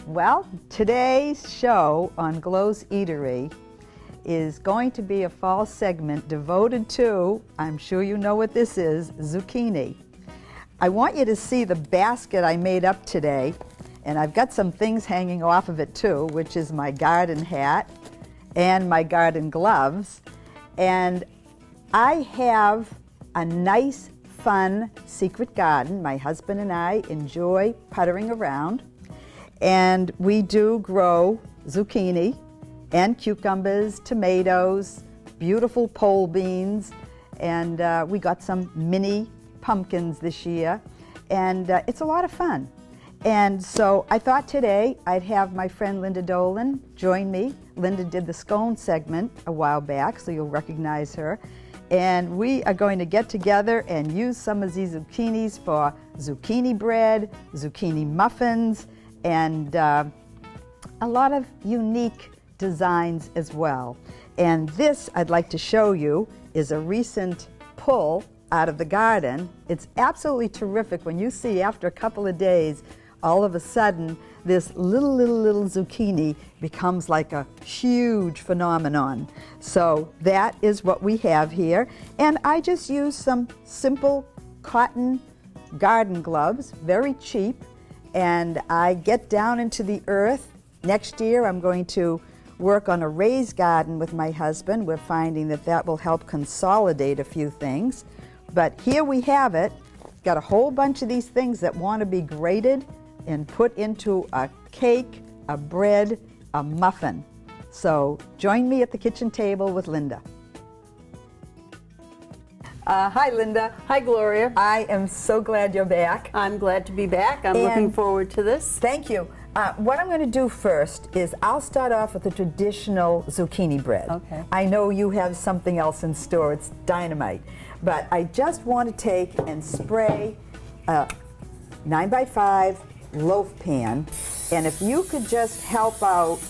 Well, today's show on Glo's Eatery is going to be a fall segment devoted to, I'm sure you know what this is, zucchini. I want you to see the basket I made up today, and I've got some things hanging off of it too, which is my garden hat and my garden gloves. And I have a nice, fun secret garden. My husband and I enjoy puttering around. And we do grow zucchini and cucumbers, tomatoes, beautiful pole beans, and we got some mini pumpkins this year, and it's a lot of fun. And so I thought today I'd have my friend Linda Dolan join me. Linda did the scone segment a while back, so you'll recognize her. And we are going to get together and use some of these zucchinis for zucchini bread, zucchini muffins, and a lot of unique designs as well. And this I'd like to show you is a recent pull out of the garden. It's absolutely terrific when you see after a couple of days, all of a sudden this little zucchini becomes like a huge phenomenon. So that is what we have here. And I just use some simple cotton garden gloves, very cheap. And I get down into the earth. Next year I'm going to work on a raised garden with my husband. We're finding that that will help consolidate a few things. But here we have it. Got a whole bunch of these things that want to be grated and put into a cake, a bread, a muffin. So join me at the kitchen table with Linda. Hi, Linda. Hi, Gloria. I am so glad you're back. I'm glad to be back. I'm looking forward to this. Thank you. What I'm going to do first is I'll start off with the traditional zucchini bread. Okay. I know you have something else in store. It's dynamite. But I just want to take and spray a 9x5 loaf pan. And if you could just help out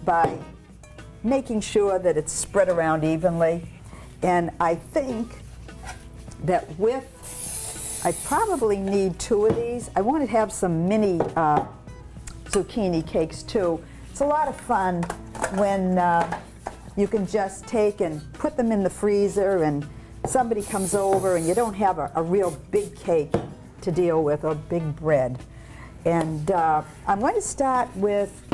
by making sure that it's spread around evenly. And I think that I probably need 2 of these. I want to have some mini zucchini cakes too. It's a lot of fun when you can just take and put them in the freezer and somebody comes over and you don't have a real big cake to deal with or big bread. And I'm going to start with,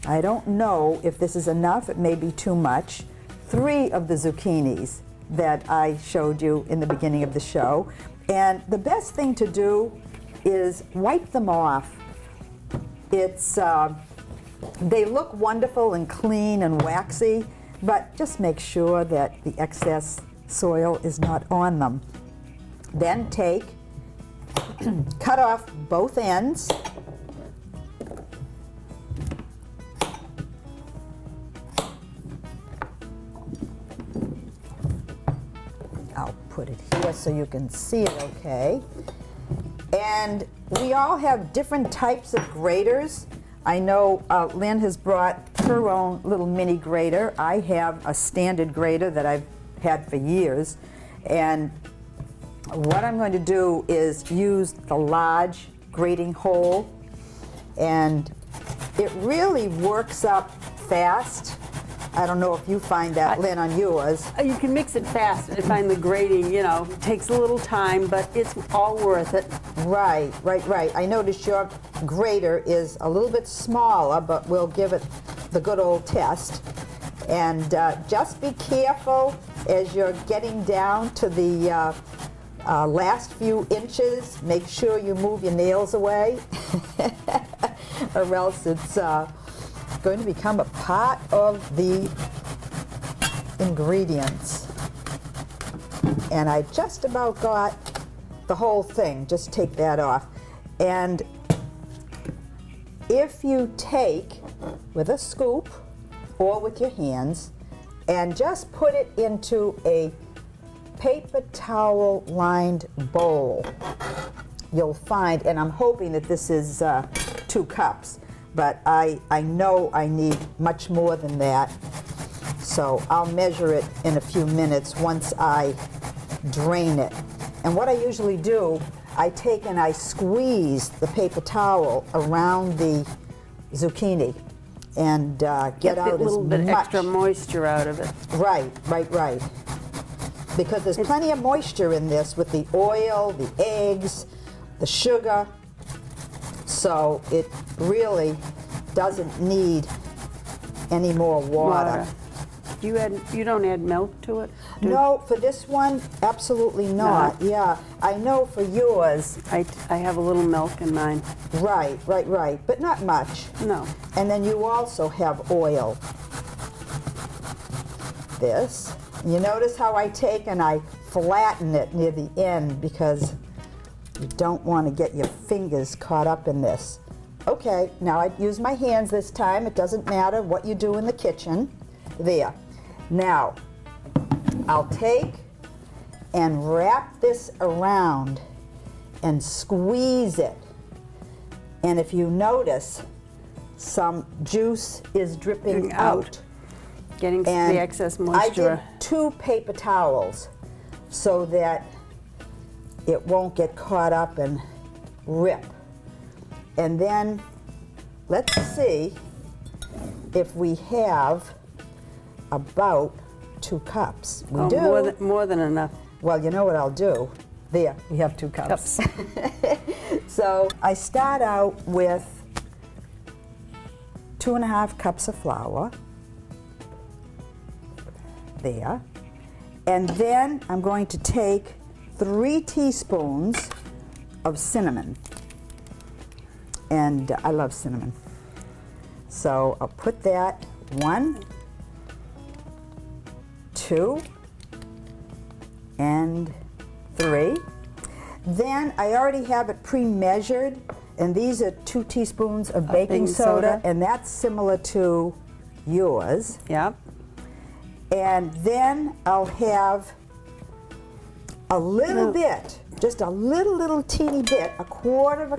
I don't know if this is enough, it may be too much, 3 of the zucchinis that I showed you in the beginning of the show. And the best thing to do is wipe them off. It's, they look wonderful and clean and waxy, but just make sure that the excess soil is not on them. Then take, cut off both ends. I'll put it here so you can see it okay. And we all have different types of graters. I know Lynn has brought her own little mini grater. I have a standard grater that I've had for years. And what I'm going to do is use the large grating hole. And it really works up fast. I don't know if you find that, Lynn, on yours. You can mix it fast. I find the grating, you know, takes a little time, but it's all worth it. Right. I noticed your grater is a little bit smaller, but we'll give it the good old test. And just be careful as you're getting down to the last few inches. Make sure you move your nails away, or else it's going to become a part of the ingredients. And I just about got the whole thing. Just take that off. And if you take with a scoop or with your hands and just put it into a paper towel lined bowl, you'll find, and I'm hoping that this is 2 cups, but I know I need much more than that. So I'll measure it in a few minutes once I drain it. And what I usually do, I take and I squeeze the paper towel around the zucchini and get out a little as bit much. extra moisture out of it. Right. Because there's plenty of moisture in this with the oil, the eggs, the sugar. So it really doesn't need any more water. You don't add milk to it? No, for this one, absolutely not. No. Yeah, I know for yours. I have a little milk in mine. Right, but not much. No. And then you also have oil. This. You notice how I take and I flatten it near the end because you don't want to get your fingers caught up in this. Okay, now I use my hands this time. It doesn't matter what you do in the kitchen. There. Now, I'll take and wrap this around and squeeze it. And if you notice, some juice is dripping out. Getting And the excess moisture. I did 2 paper towels so that it won't get caught up and rip. And then let's see if we have about 2 cups. We do. More than enough. Well, you know what I'll do? There, we have 2 cups. So I start out with 2½ cups of flour. There. And then I'm going to take 3 teaspoons of cinnamon. And I love cinnamon. So I'll put that 1, 2, and 3. Then I already have it pre-measured, and these are 2 teaspoons of baking soda, and that's similar to yours. Yep. And then I'll have a little bit, just a little teeny bit, a quarter of a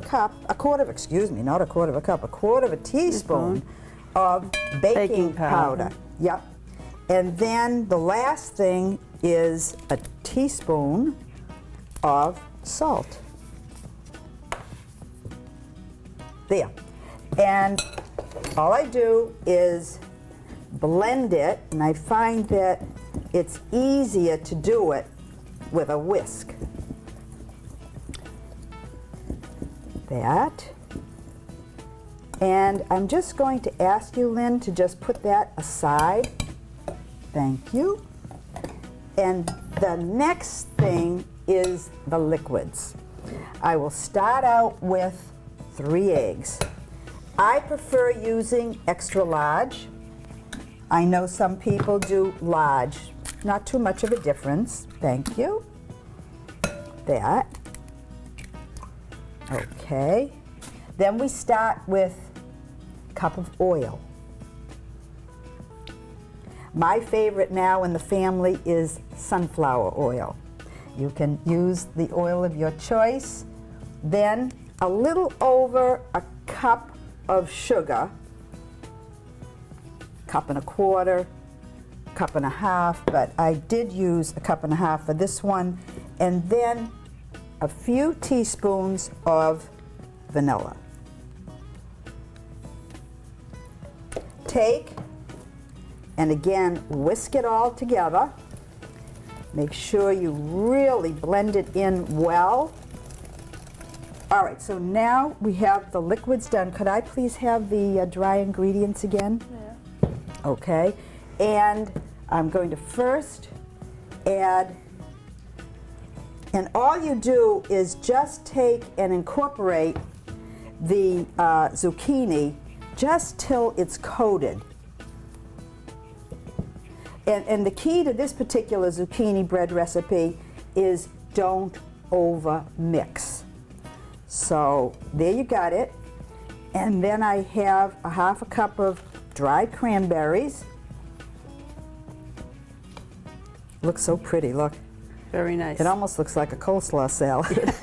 teaspoon of baking powder. Yep. And then the last thing is a teaspoon of salt. There. And all I do is blend it, and I find that it's easier to do it with a whisk. That. And I'm just going to ask you, Lynn, to just put that aside. Thank you. And the next thing is the liquids. I will start out with 3 eggs. I prefer using extra large. I know some people do large. Not too much of a difference. Thank you. That. Okay. Then we start with a cup of oil. My favorite now in the family is sunflower oil. You can use the oil of your choice. Then a little over a cup of sugar, 1¼ cup, 1½ cup, but I did use 1½ cup for this one. And then a few teaspoons of vanilla. Take and again whisk it all together. Make sure you really blend it in well. All right, so now we have the liquids done. Could I please have the dry ingredients again? Yeah. Okay, and I'm going to first add, and all you do is just take and incorporate the zucchini just till it's coated. And the key to this particular zucchini bread recipe is don't over mix. So there you got it. And then I have a 1/2 cup of dried cranberries. Looks so pretty, look. Very nice. It almost looks like a coleslaw salad.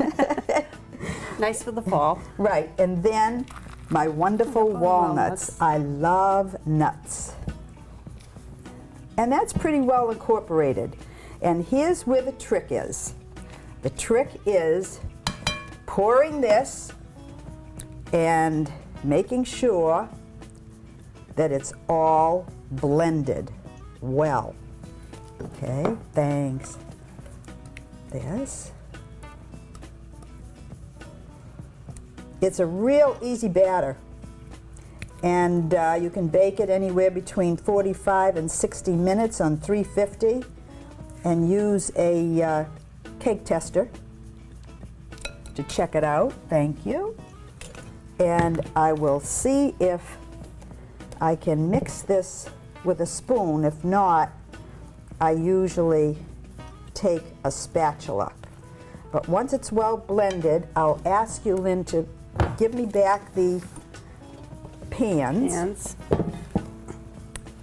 Nice for the fall. Right, and then my wonderful walnuts. I love nuts. And that's pretty well incorporated. And here's where the trick is. The trick is pouring this and making sure that it's all blended well. Okay, thanks. This. It's a real easy batter, and you can bake it anywhere between 45 and 60 minutes on 350, and use a cake tester to check it out. Thank you. And I will see if I can mix this with a spoon. If not, I usually take a spatula. But once it's well blended, I'll ask you, Lynn, to give me back the pans.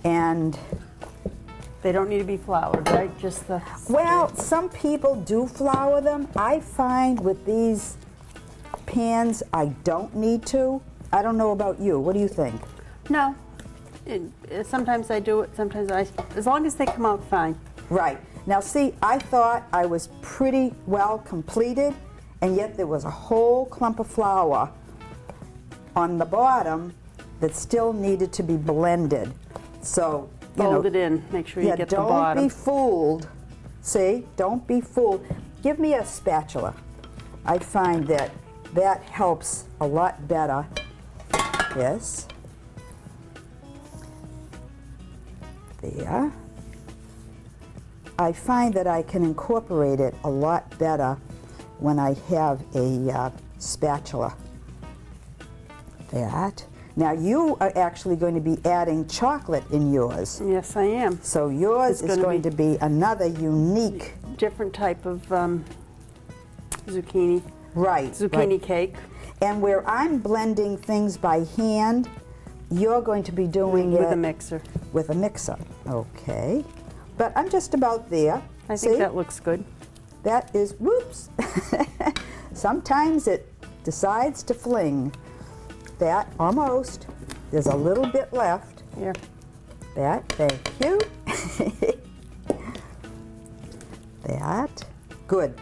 And they don't need to be floured, right? Just the... Well, some people do flour them. I find with these pans, I don't need to. I don't know about you. What do you think? No. Sometimes I do it, sometimes as long as they come out fine. Right. Now see, I thought I was pretty well completed, and yet there was a whole clump of flour on the bottom that still needed to be blended. So, fold it in, make sure you get the bottom. Don't be fooled. See, don't be fooled. Give me a spatula. I find that that helps a lot better. Yes. There. I find that I can incorporate it a lot better when I have a spatula. That. Now you are actually going to be adding chocolate in yours. Yes, I am. So yours is going to be another unique... different type of zucchini. Right. Zucchini cake. And where I'm blending things by hand, you're going to be doing it... with a mixer. With a mixer. Okay. But I'm just about there. I think that looks good. That is, whoops. Sometimes it decides to fling. That, almost. There's a little bit left. Here. That, thank you. That, good.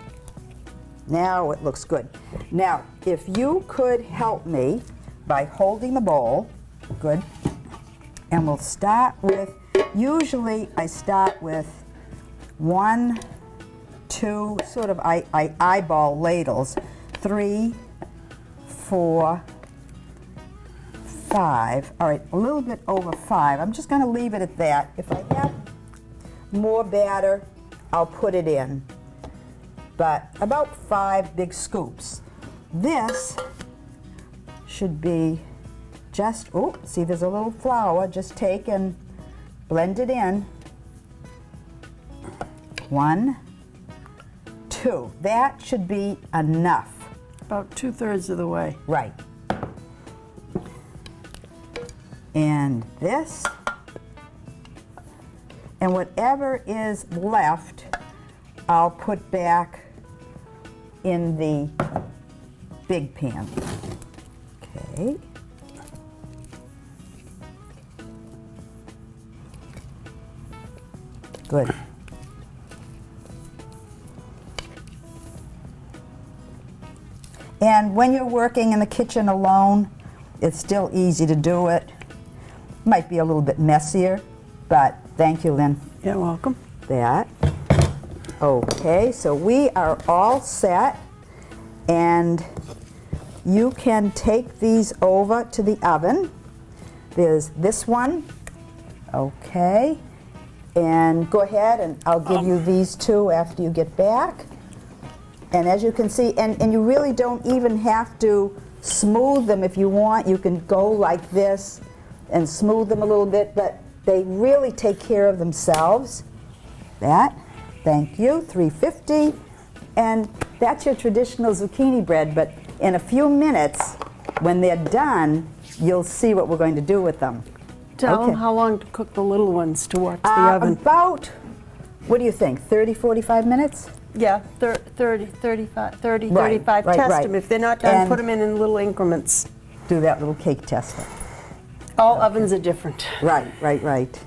Now it looks good. Now, if you could help me by holding the bowl, good, and we'll start with, usually I start with 1, 2, sort of, I eyeball ladles, 3, 4, 5. All right, a little bit over 5. I'm just going to leave it at that. If I have more batter, I'll put it in. But about 5 big scoops. This should be just, oh, see there's a little flour. Just take and blend it in. 1, 2. That should be enough. About 2/3 of the way. Right. And this, and whatever is left, I'll put back in the big pan. Okay. Good. And when you're working in the kitchen alone, it's still easy to do it. Might be a little bit messier, but thank you, Lynn. You're welcome. That. Okay, so we are all set, and you can take these over to the oven. There's this one. Okay. And go ahead, and I'll give you these two after you get back. And as you can see, and you really don't even have to smooth them. If you want, you can go like this and smooth them a little bit, but they really take care of themselves. That, thank you, 350. And that's your traditional zucchini bread, but in a few minutes, when they're done, you'll see what we're going to do with them. Tell them how long to cook the little ones to watch the oven. About, what do you think, 30, 45 minutes? Yeah, 30, 35, 30, Right, 35. right, Test right. them. If they're not done, And put them in little increments. do that little cake tester. All ovens are different. Right, right, right.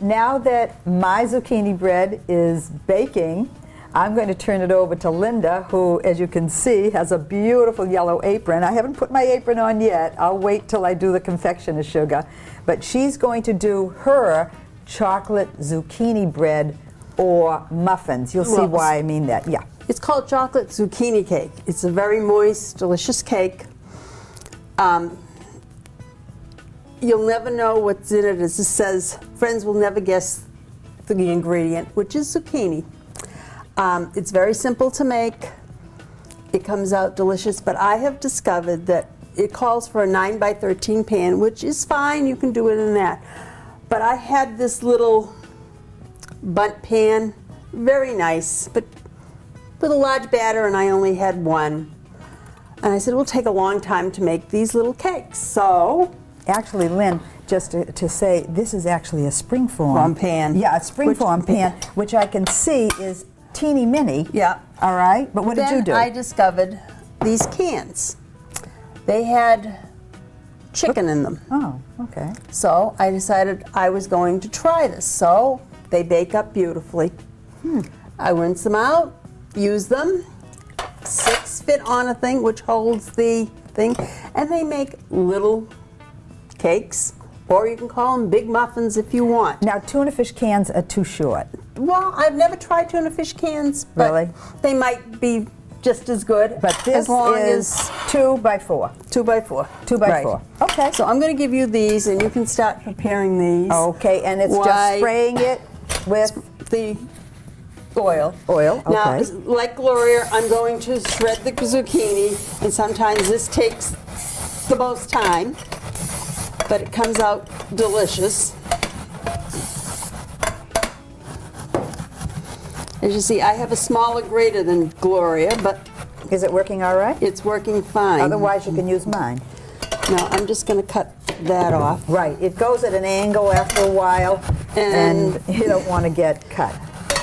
now that my zucchini bread is baking, I'm going to turn it over to Linda, who, as you can see, has a beautiful yellow apron. I haven't put my apron on yet. I'll wait till I do the confection of sugar. But she's going to do her chocolate zucchini bread or muffins. You'll see why I mean that. Yeah. It's called chocolate zucchini cake. It's a very moist, delicious cake. You'll never know what's in it. As it says, friends will never guess the ingredient, which is zucchini. It's very simple to make. It comes out delicious, but I have discovered that it calls for a 9 by 13 pan, which is fine. You can do it in that. But I had this little bundt pan, very nice, but with a large batter, and I only had one. And I said, it will take a long time to make these little cakes. So, actually, Lynn, just to say, this is actually a springform pan. Yeah, a springform pan, which I can see is teeny mini. Yeah. All right. But what did you do? Then I discovered these cans. They had chicken in them. Oh, okay. So I decided I was going to try this. So they bake up beautifully. I rinse them out, use them. 6 fit on a thing, which holds the thing, and they make little cakes, or you can call them big muffins if you want. Now, tuna fish cans are too short. Well, I've never tried tuna fish cans, but Really? they might be just as good. But this as long is as 2 by 4. 2 by 4. 2 by Right. 4. Okay. So I'm going to give you these, and you can start preparing these. Okay, and it's just spraying it with the oil. oil. Okay. Now, like Gloria, I'm going to shred the zucchini, and sometimes this takes the most time, but it comes out delicious. As you see, I have a smaller grater than Gloria, but is it working all right? it's working fine. Otherwise, you can use mine. Now, I'm just going to cut that off. Right. It goes at an angle after a while, and you don't want to get cut.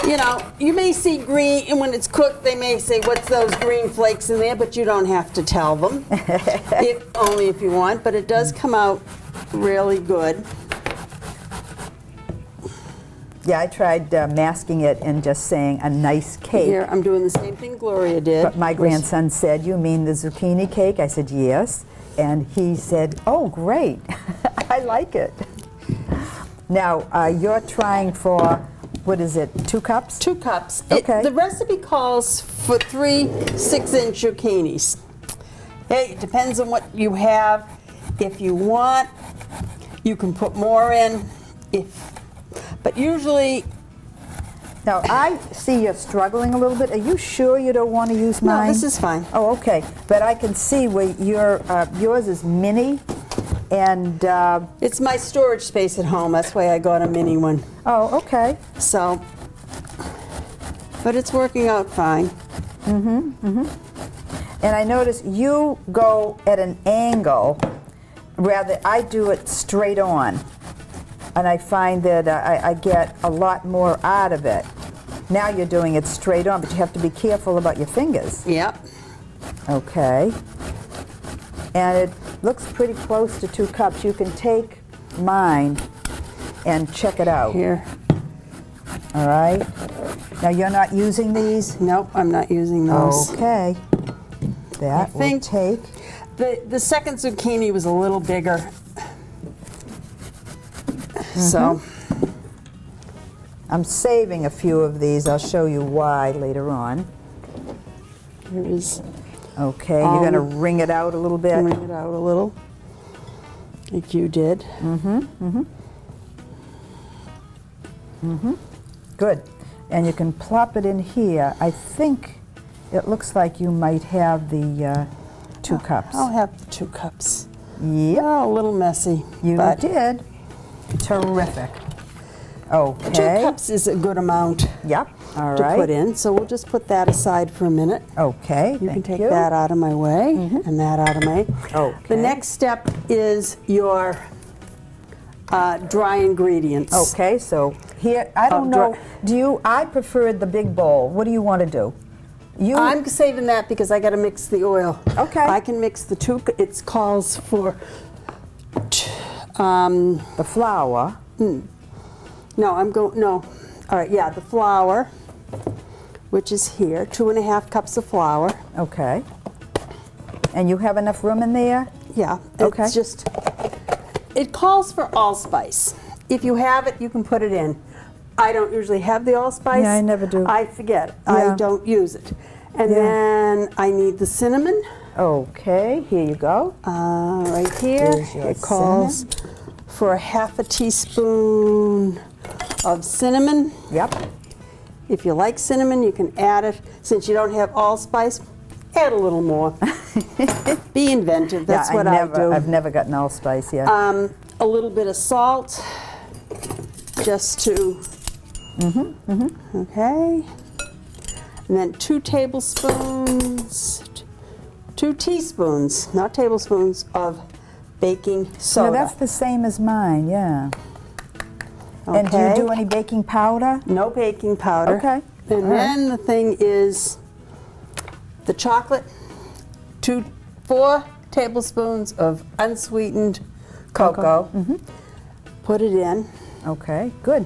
You know, you may see green, and when it's cooked, they may say, what's those green flakes in there? But you don't have to tell them, only if you want. But it does come out really good. Yeah, I tried masking it and just saying a nice cake. Here, I'm doing the same thing Gloria did. But my grandson said, you mean the zucchini cake? I said, yes. And he said, oh, great. I like it. Now, you're trying for, what is it, 2 cups? 2 cups. Okay. The recipe calls for 3 6-inch zucchinis. Hey, it depends on what you have. If you want, you can put more in. But usually... Now, I see you're struggling a little bit. Are you sure you don't want to use mine? No, this is fine. Oh, okay. But I can see where yours is mini, and... it's my storage space at home. That's why I got a mini one. Oh, okay. So, but it's working out fine. And I notice you go at an angle, rather I do it straight on. And I find that I get a lot more out of it. Now you're doing it straight on, but you have to be careful about your fingers. Yep. Okay. And it looks pretty close to 2 cups. You can take mine and check it out. Here. All right. Now you're not using these? Nope, I'm not using those. Okay. That will take. The second zucchini was a little bigger. So I'm saving a few of these. I'll show you why later on. here is. Okay, you're going to wring it out a little bit. Wring it out a little, like you did. Good. And you can plop it in here. I think it looks like you might have the 2 cups. I'll have the 2 cups. Yep. Oh, a little messy. You but did. Terrific. Okay. 2 cups is a good amount. Yep. All to right. put in. So we'll just put that aside for a minute. Okay. You can take that out of my way and that out of my. Okay. The next step is your dry ingredients. Okay. So here, I don't know. I prefer the big bowl. What do you want to do? I'm saving that because I got to mix the oil. Okay. I can mix the 2. It calls for the flour. No, no. All right, yeah, the flour, which is here, 2½ cups of flour. Okay. And you have enough room in there? Yeah, Okay. it's just, it calls for allspice. If you have it, you can put it in. I don't usually have the allspice. Yeah, I never do. I forget. Yeah. I don't use it. And Yeah. then I need the cinnamon. Okay, here you go. Right here. Here's your It calls for ½ teaspoon of cinnamon. Yep. If you like cinnamon, you can add it. Since you don't have allspice, add a little more. Be inventive. That's what I do. I've never gotten allspice yet. A little bit of salt, just to. Okay. And then 2 tablespoons, 2 teaspoons, not tablespoons, of baking soda. No, that's the same as mine, yeah. Okay. And do you do any baking powder? No baking powder. Okay. And then the thing is the chocolate, 4 tablespoons of unsweetened cocoa. Put it in. Okay, good.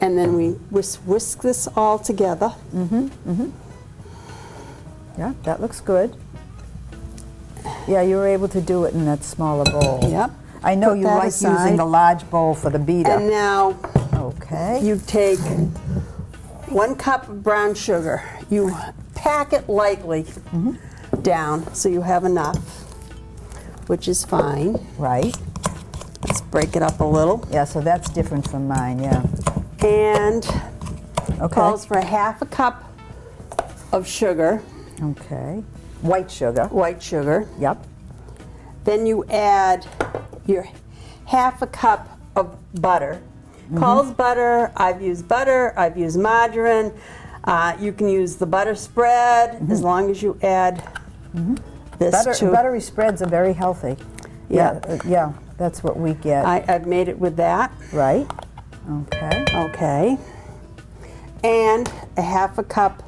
And then we whisk this all together. Yeah, that looks good. Yeah, you were able to do it in that smaller bowl. Yep. I know Put you that like aside. using the large bowl for the beater. And now Okay. you take 1 cup of brown sugar. You pack it lightly down so you have enough, which is fine. Right. Let's break it up a little. Yeah, so that's different from mine, yeah. And Okay. calls for ½ cup of sugar, Okay. White sugar. white sugar. Yep. Then you add your ½ cup of butter. Calls butter. I've used butter. I've used margarine. You can use the butter spread as long as you add this to. Buttery spreads are very healthy. Yeah. Yeah, that's what we get. I've made it with that. Right. Okay. Okay. And ½ cup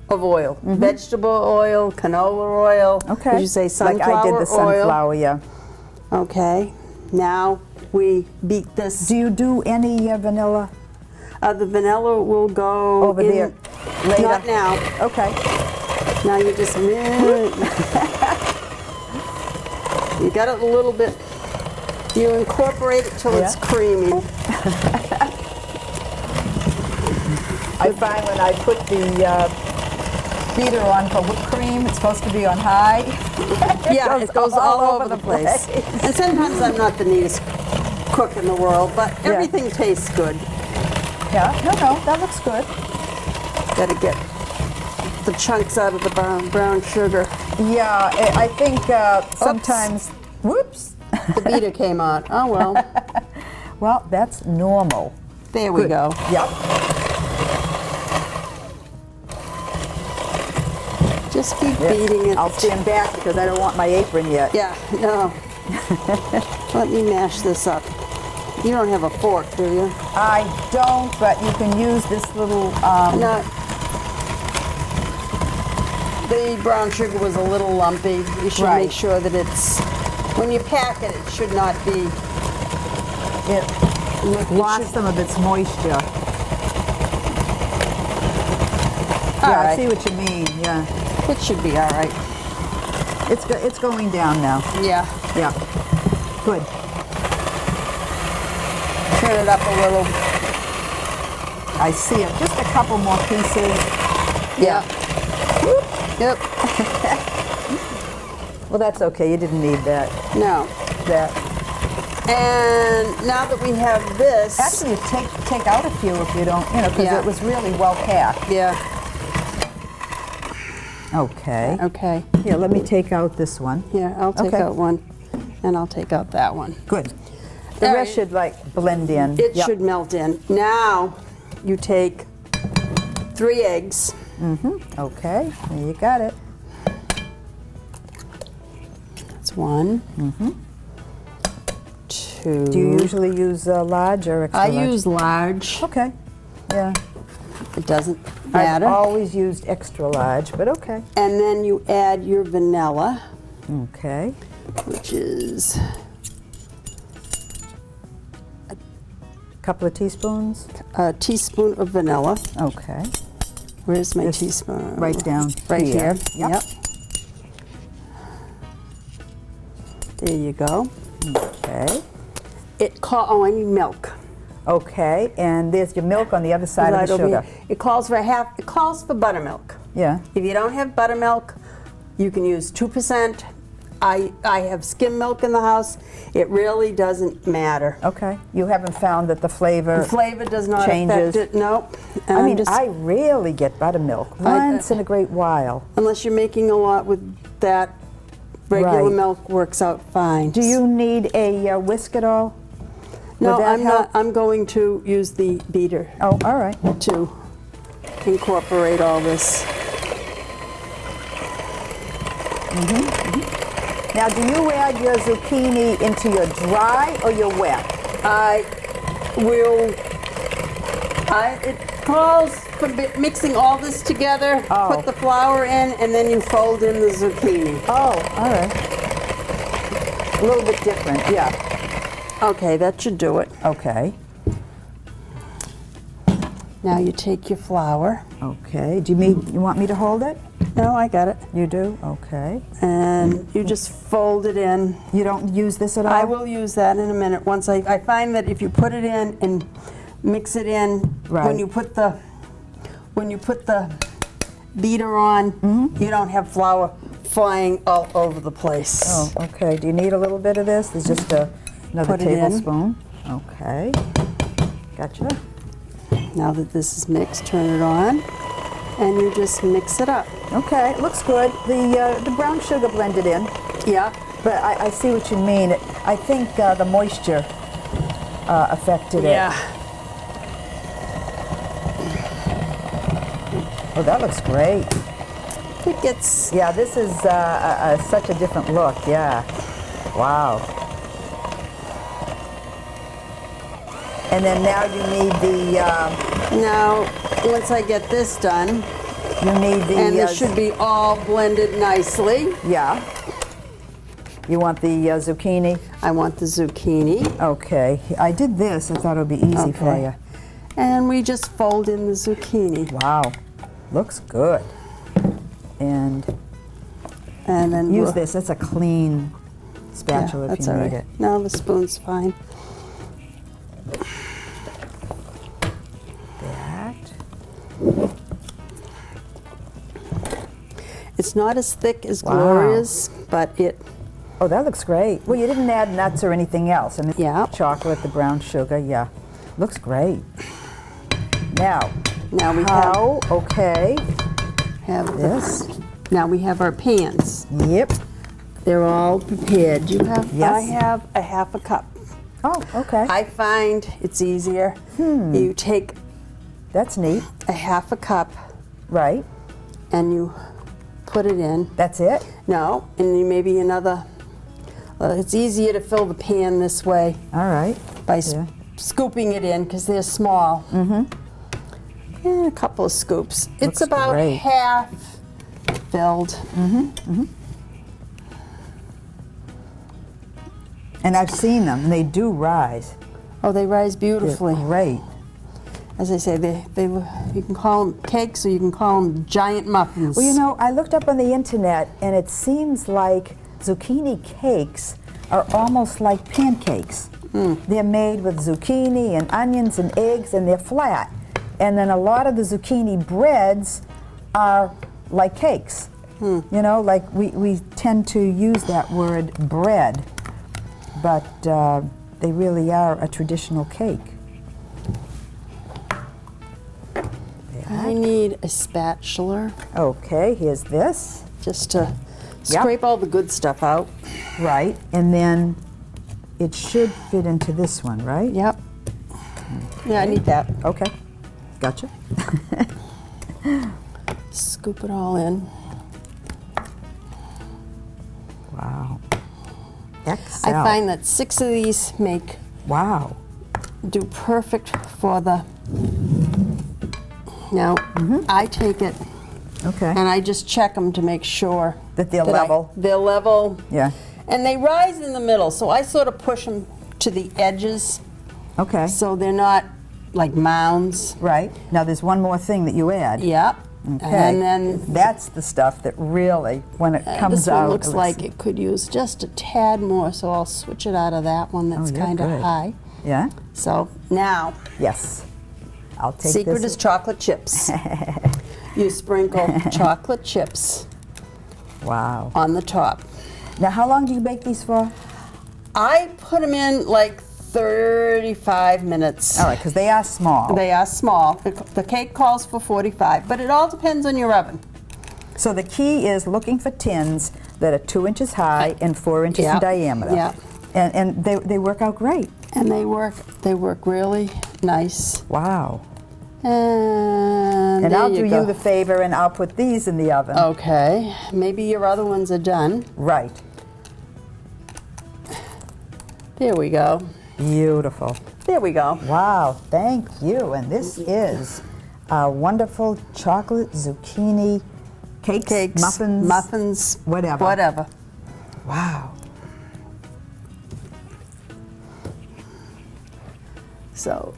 of oil. Vegetable oil, canola oil. Okay. Did you say sunflower like I did the sunflower, yeah. oil? Okay. Now we beat this. Do you do any vanilla? The vanilla will go Over in there later? Not now. Okay. Now you just you got it a little bit. You incorporate it till it's creamy. I find when I put the beater on for whipped cream, it's supposed to be on high. Yeah, it goes all over the place. And sometimes I'm not the neatest cook in the world, but everything tastes good. Yeah, no, that looks good. Got to get the chunks out of the brown sugar. Yeah, I think sometimes, whoops. The beater came out. Oh well. Well, that's normal. There we go. Yep. Just keep beating it. I'll stand back because I don't want my apron yet. Yeah, no. Let me mash this up. You don't have a fork, do you? I don't, but you can use this little. No. The brown sugar was a little lumpy. You should make sure that it's, when you pack it, it should not be. It lost some of its moisture. Yeah, I see what you mean. Yeah. It should be all right. It's going down now. Yeah. Yeah. Good. Turn it up a little. I see it. Just a couple more pieces. Yeah. Yep. Well, that's okay. You didn't need that. No. That. And now that we have this. Actually, take out a few if you don't, because it was really well packed. Yeah. Okay. Okay. Here, let me take out this one. Here, I'll take out one, and I'll take out that one. Good. The rest should blend in. It should melt in. Now, you take 3 eggs. Okay, there you got it. That's 1. 2. Do you usually use large or extra large? I use large. Okay. Yeah. It doesn't matter. I've always used extra large, but okay. And then you add your vanilla. Okay. Which is couple of teaspoons? A teaspoon of vanilla. Okay. Where's my Just teaspoon? right down Right here. Yep. There you go. Okay. Oh, I need milk. Okay, and there's your milk on the other side of the Right over sugar. here. It calls for buttermilk. Yeah. If you don't have buttermilk, you can use 2%. I have skim milk in the house. It really doesn't matter. Okay. You haven't found that the flavor Does not changes. affect it. No. And I mean, I rarely get buttermilk. Once in a great while. unless you're making a lot with that, regular Right. milk works out fine. Do you need a whisk at all? No, Would that I'm help? not. I'm going to use the beater Oh, all right. to incorporate all this. Now, do you add your zucchini into your dry or your wet? It calls for mixing all this together, Oh. put the flour in, and then you fold in the zucchini. Oh, all right. A little bit different, yeah. Okay, that should do it. Okay. Now you take your flour. Okay. You want me to hold it? No, I got it. You do? Okay. And you just fold it in. You don't use this at all? I will use that in a minute. Once I find that if you put it in and mix it in, Right. when you put the beater on, you don't have flour flying all over the place. Oh, okay. Do you need a little bit of this? There's just another Put it in. tablespoon. Okay. Gotcha. Now that this is mixed, turn it on, and you just mix it up. Okay, it looks good. The brown sugar blended in, Yeah. but I see what you mean. I think the moisture affected it. Yeah. Oh, that looks great. It gets. Yeah, this is such a different look. Yeah. Wow. And then now you need the. Now, once I get this done, You need the. and this should be all blended nicely. Yeah. You want the zucchini? I want the zucchini. Okay. I did this. I thought it would be easy for Okay. you. And we just fold in the zucchini. Wow. Looks good. And And then use this. It's a clean spatula if that's you all need right. it. No, the spoon's fine. That. It's not as thick as Wow. Gloria's, but it. Oh, that looks great. Well, you didn't add nuts or anything else. I mean, Yeah. chocolate, the brown sugar, yeah. Looks great. Now Now we okay. have This. Now we have our pans. Yep. They're all prepared. You have. Yes. I have a half a cup. Oh, okay. I find it's easier. You take That's neat. a half a cup Right. and you put it in. That's it? No, and you maybe another. It's easier to fill the pan this way All right. by Yeah. scooping it in because they're small. And a couple of scoops. It's Looks about great. half filled. And I've seen them, and they do rise. Oh, they rise They're beautifully. great. As I say, you can call them cakes or you can call them giant muffins. Well, you know, I looked up on the internet, and it seems like zucchini cakes are almost like pancakes. They're made with zucchini and onions and eggs, and they're flat. And then a lot of the zucchini breads are like cakes. You know, like we tend to use that word bread, but they really are a traditional cake. I need a spatula Okay, here's this. just to scrape all the good stuff out. Right, and then it should fit into this one, right? Yep. Yeah, I need that. Okay, gotcha. Scoop it all in. Wow. Excel. I find that 6 of these Wow. do perfect for the. Now, I take it Okay. and I just check them to make sure That they're level. They're level. Yeah. And they rise in the middle, so I sort of push them to the edges Okay. So they're not like mounds. Right. Now there's one more thing that you add. Yep. Okay. And then that's the stuff that really, when it comes this one out, looks like it could use just a tad more, so I'll switch it out of that one that's you're kind of good. high. Yeah? So now, Yes. I'll take secret this. is chocolate chips. You sprinkle chocolate chips Wow. on the top. Now how long do you bake these for? I put them in like 35 minutes. All right, because they are small. They are small. The cake calls for 45, but it all depends on your oven. So the key is looking for tins that are 2 inches high and 4 inches in Yep, diameter. yep. And they work out great. And they work really nice. Wow. And there I'll do go. you the favor and I'll put these in the oven. Okay. Maybe your other ones are done. Right. There we go. Beautiful. There we go. Wow, thank you. And this is our wonderful chocolate zucchini cakes, muffins, whatever. Whatever. Wow. So,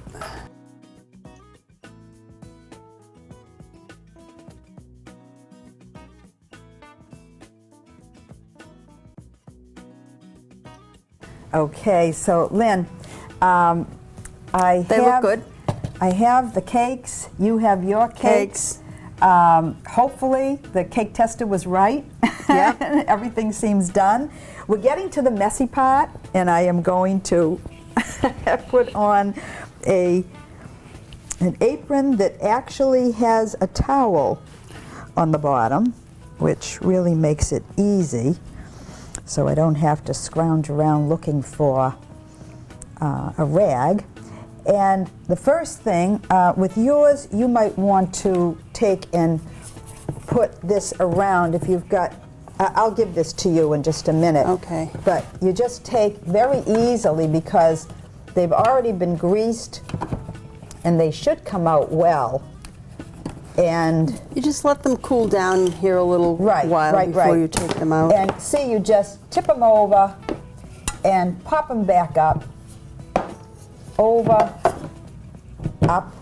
Okay, so Lynn, they look good. I have the cakes. You have your cakes. Hopefully the cake tester was right. Yep. Everything seems done. We're getting to the messy part, and I am going to put on an apron that actually has a towel on the bottom, which really makes it easy, so I don't have to scrounge around looking for a rag. And the first thing, with yours, you might want to take and put this around if you've got, I'll give this to you in just a minute. Okay. But you just take very easily because they've already been greased and they should come out well. And You just let them cool down here a little Right, while right, before right. you take them out. And see, you just tip them over and pop them back up, over, up,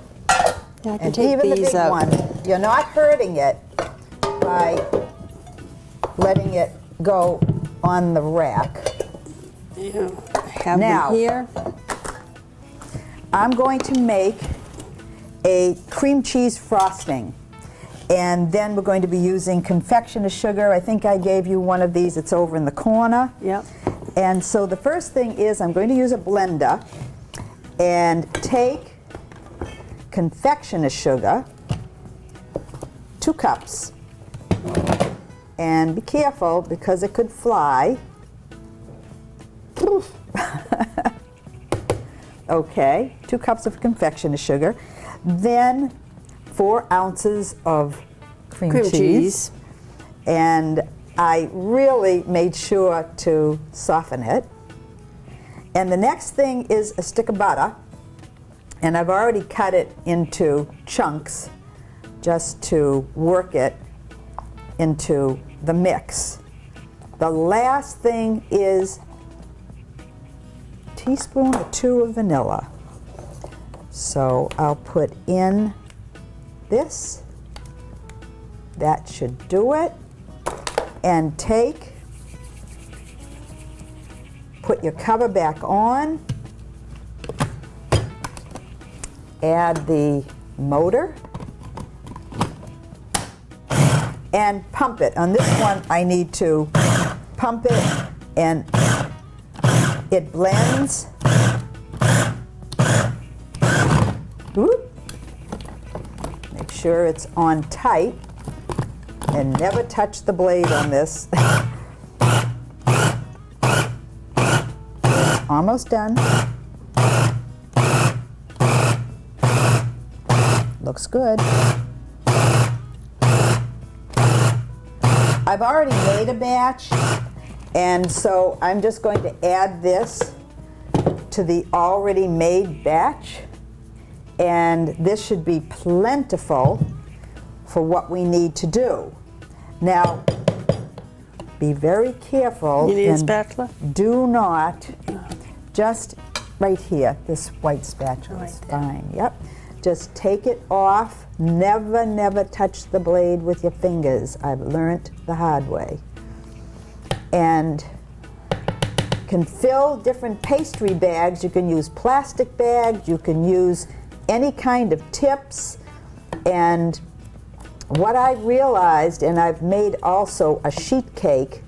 Yeah, I can and take even the these big out. one. You're not hurting it by letting it go on the rack. Yeah, have Now- them here. I'm going to make a cream cheese frosting. And then we're going to be using confectioner sugar. I think I gave you one of these. It's over in the corner. Yep. And so the first thing is I'm going to use a blender and take confectioner sugar, 2 cups. And be careful because it could fly. Okay, 2 cups of confectioner sugar. Then 4 ounces of cream cheese. And I really made sure to soften it. And the next thing is a stick of butter. And I've already cut it into chunks just to work it into the mix. The last thing is a teaspoon or 2 of vanilla. So I'll put in this. That should do it. And put your cover back on. Add the motor. And pump it. On this one, I need to pump it, and it blends. Whoop. Make sure it's on tight, and never touch the blade on this. Almost done. Looks good. I've already made a batch, and so I'm just going to add this to the already made batch, and this should be plentiful for what we need to do. Now, be very careful. You need a and spatula? do not just right here, this white spatula is Right there. fine, yep. Just take it off, never, never touch the blade with your fingers. I've learned the hard way. And can fill different pastry bags. You can use plastic bags, you can use any kind of tips. And what I realized, and I've made also a sheet cake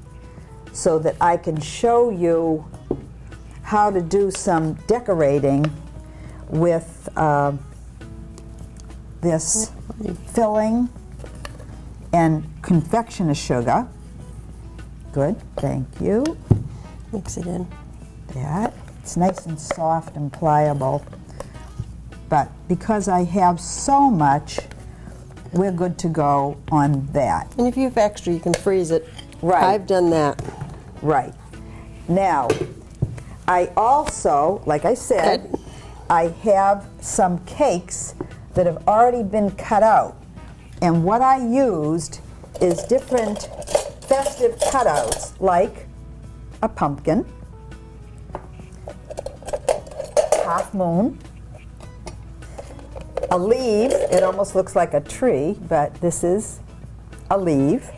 so that I can show you how to do some decorating with this filling and confectioner sugar. Good, thank you. Mix it in. That. It's nice and soft and pliable. But because I have so much, we're good to go on that. And if you have extra, you can freeze it. Right. I've done that. Right. Now, I also, like I said, I have some cakes that have already been cut out. And what I used is different festive cutouts, like a pumpkin, half moon, a leaf. It almost looks like a tree, but this is a leaf,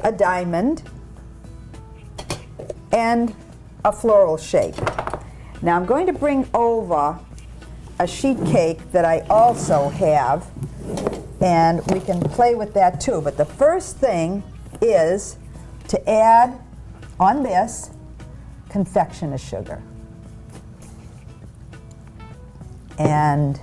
a diamond, and a floral shape. Now I'm going to bring over a sheet cake that I also have, and we can play with that too. But the first thing is to add on this confectioner sugar. And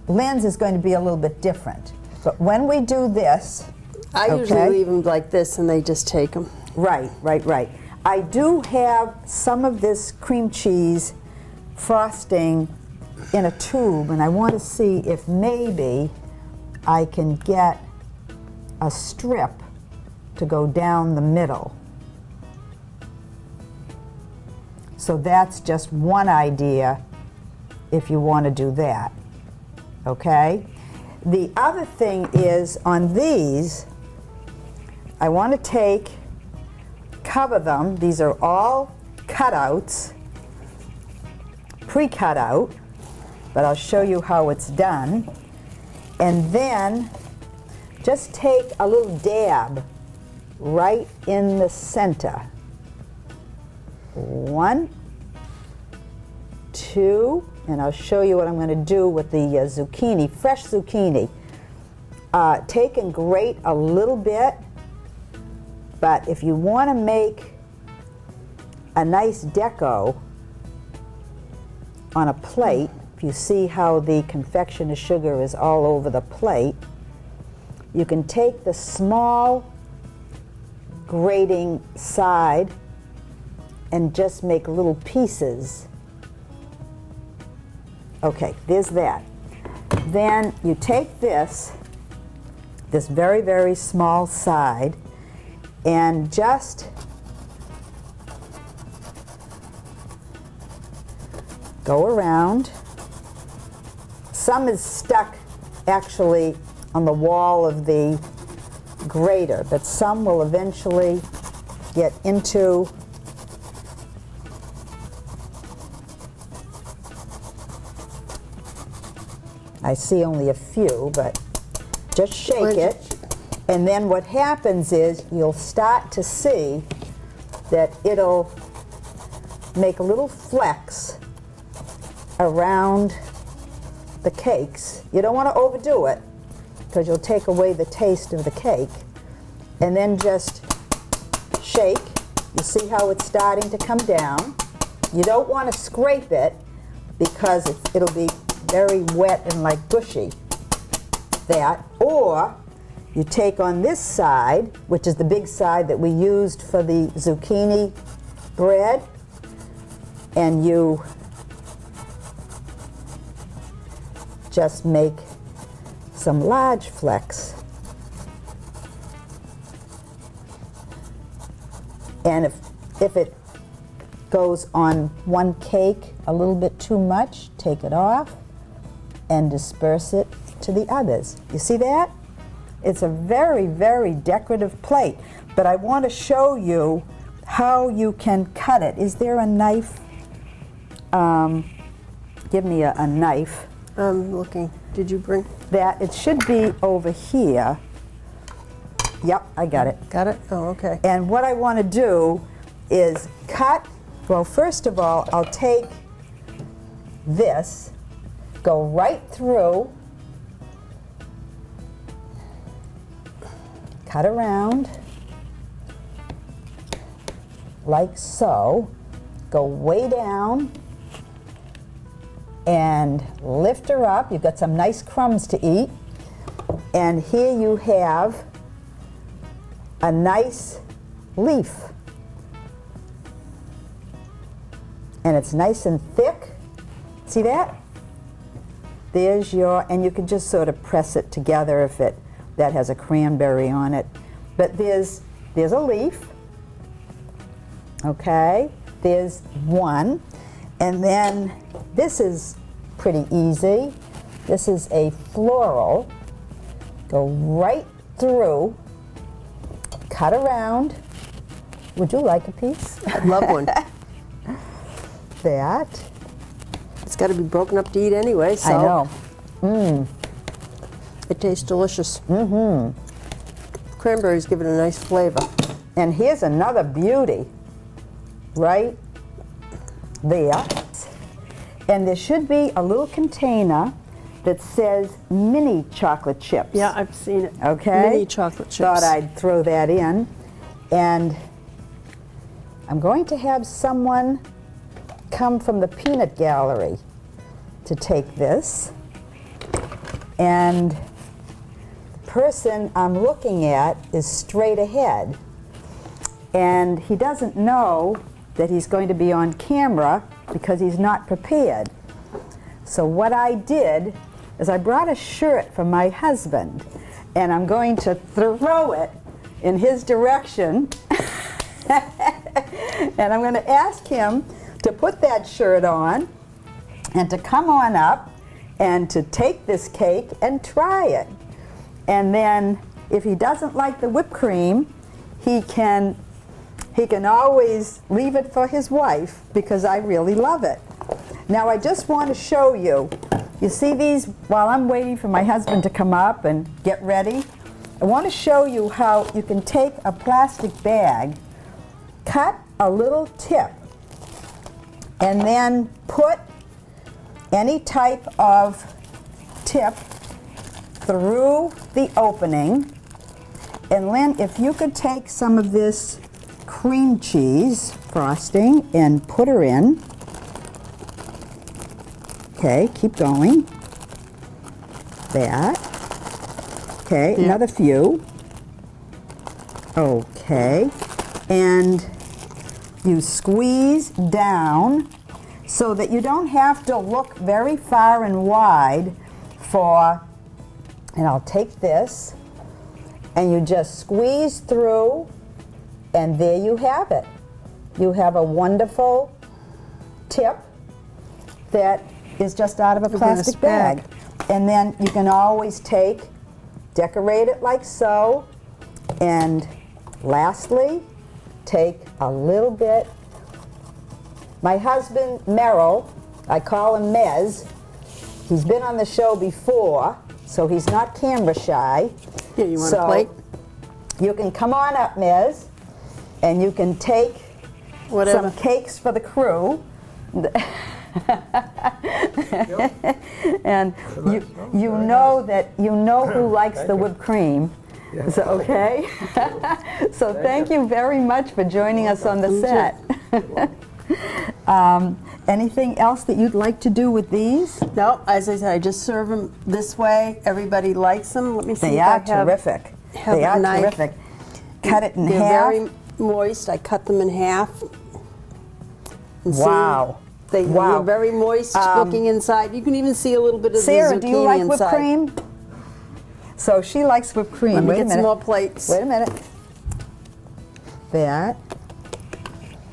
Lynn's is going to be a little bit different. But when we do this, I usually leave them like this and they just take them. Right, right, right. I do have some of this cream cheese frosting in a tube, and I want to see if maybe I can get a strip to go down the middle. So that's just one idea if you want to do that, okay? The other thing is on these, I want to cover them. These are all cutouts, pre-cut out, but I'll show you how it's done. And then just take a little dab right in the center. 1, 2, and I'll show you what I'm going to do with the zucchini, fresh zucchini. Take and grate a little bit, but if you want to make a nice deco on a plate, if you see how the confectioner sugar is all over the plate, you can take the small grating side and just make little pieces. Okay, there's that. Then you take this very, very small side, and just go around. Some is stuck actually on the wall of the grater, but some will eventually get into I see only a few, but just shake it, and then what happens is you'll start to see that it'll make little flecks around the cakes. You don't want to overdo it because you'll take away the taste of the cake. And then just shake. You see how it's starting to come down. You don't want to scrape it because it'll be very wet and like gushy. That, or you take on this side, which is the big side that we used for the zucchini bread, and you just make some large flecks. And if it goes on one cake a little bit too much, take it off and disperse it to the others. You see that? It's a very, very decorative plate, but I want to show you how you can cut it. Is there a knife give me a knife. I'm looking. Did you bring? That it should be over here. Yep, I got it. Got it? Oh, okay. And what I want to do is cut, well, first of all, I'll take this, go right through, cut around, like so, go way down, and lift her up. You've got some nice crumbs to eat. And here you have a nice leaf. And it's nice and thick. See that? There's your, and you can just sort of press it together if that has a cranberry on it. But there's a leaf. Okay, there's one. And then this is pretty easy. This is a floral. Go right through, cut around. Would you like a piece? I'd love one. That. It's got to be broken up to eat anyway, so. I know. Mmm. It tastes delicious. Mm-hmm. Cranberries give it a nice flavor. And here's another beauty. Right there. And there should be a little container that says mini chocolate chips. Yeah, I've seen it. Okay. Mini chocolate chips. Thought I'd throw that in. And I'm going to have someone come from the peanut gallery to take this. And the person I'm looking at is straight ahead. And he doesn't know that he's going to be on camera because he's not prepared. So what I did is I brought a shirt from my husband, and I'm going to throw it in his direction. And I'm going to ask him to put that shirt on and to come on up and to take this cake and try it. And then if he doesn't like the whipped cream, he can always leave it for his wife because I really love it. Now I just want to show you. You see these while I'm waiting for my husband to come up and get ready? I want to show you how you can take a plastic bag, cut a little tip, and then put any type of tip through the opening. And Lynn, if you could take some of this cream cheese frosting and put her in. Okay, keep going. That. Okay, yeah. Another few. Okay, and you squeeze down so that you don't have to look very far and wide for, and I'll take this, and you just squeeze through, and there you have it. You have a wonderful tip that is just out of a plastic bag. And then you can always decorate it like so, and lastly, take a little bit. My husband, Merrill, I call him Mez, he's been on the show before, so he's not camera shy. Here, you want a plate? You can come on up, Mez, and you can take some cakes for the crew. And you know who likes the whipped cream. Yes. So, okay? So thank you very much for joining us on the set. Anything else that you'd like to do with these? No, as I said, I just serve them this way. Everybody likes them. Let me see. They are terrific. They are terrific. Cut it in half. They're very moist. I cut them in half. Wow. They're very moist looking inside. You can even see a little bit of Sarah, the zucchini do you like inside. Whipped cream? So she likes whipped cream. Let me get some more plates. Wait a minute. That.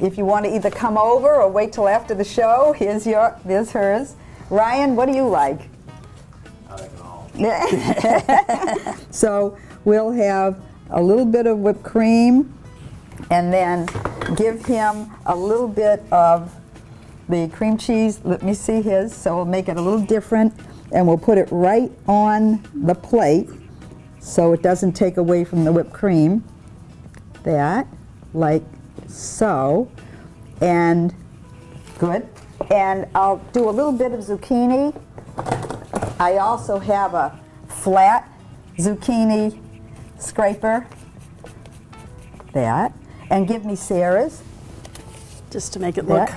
If you want to either come over or wait till after the show, there's hers. Ryan, what do you like? I like it all. So we'll have a little bit of whipped cream and then give him a little bit of the cream cheese, let me see his, so we'll make it a little different, and we'll put it right on the plate so it doesn't take away from the whipped cream. That, like so, and good. And I'll do a little bit of zucchini. I also have a flat zucchini scraper. That, and give me Sarah's. Just to make it look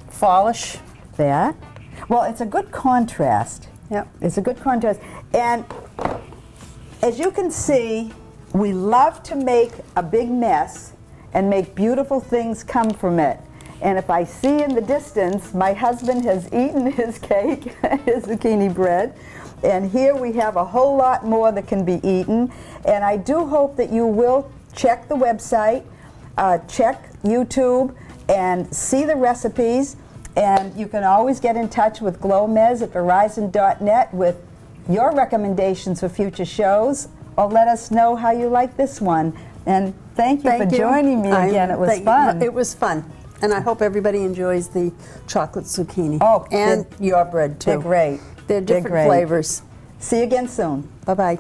fallish. That. Well, it's a good contrast. Yep. It's a good contrast. And as you can see, we love to make a big mess and make beautiful things come from it. And if I see in the distance, my husband has eaten his cake, his zucchini bread, and here we have a whole lot more that can be eaten. And I do hope that you will check the website, check YouTube, and see the recipes. And you can always get in touch with GlowMez at Verizon.net with your recommendations for future shows, or let us know how you like this one. And thank you for joining me again. It was fun. It was fun. And I hope everybody enjoys the chocolate zucchini. Oh, and your bread, too. They're great. They're different flavors. See you again soon. Bye-bye.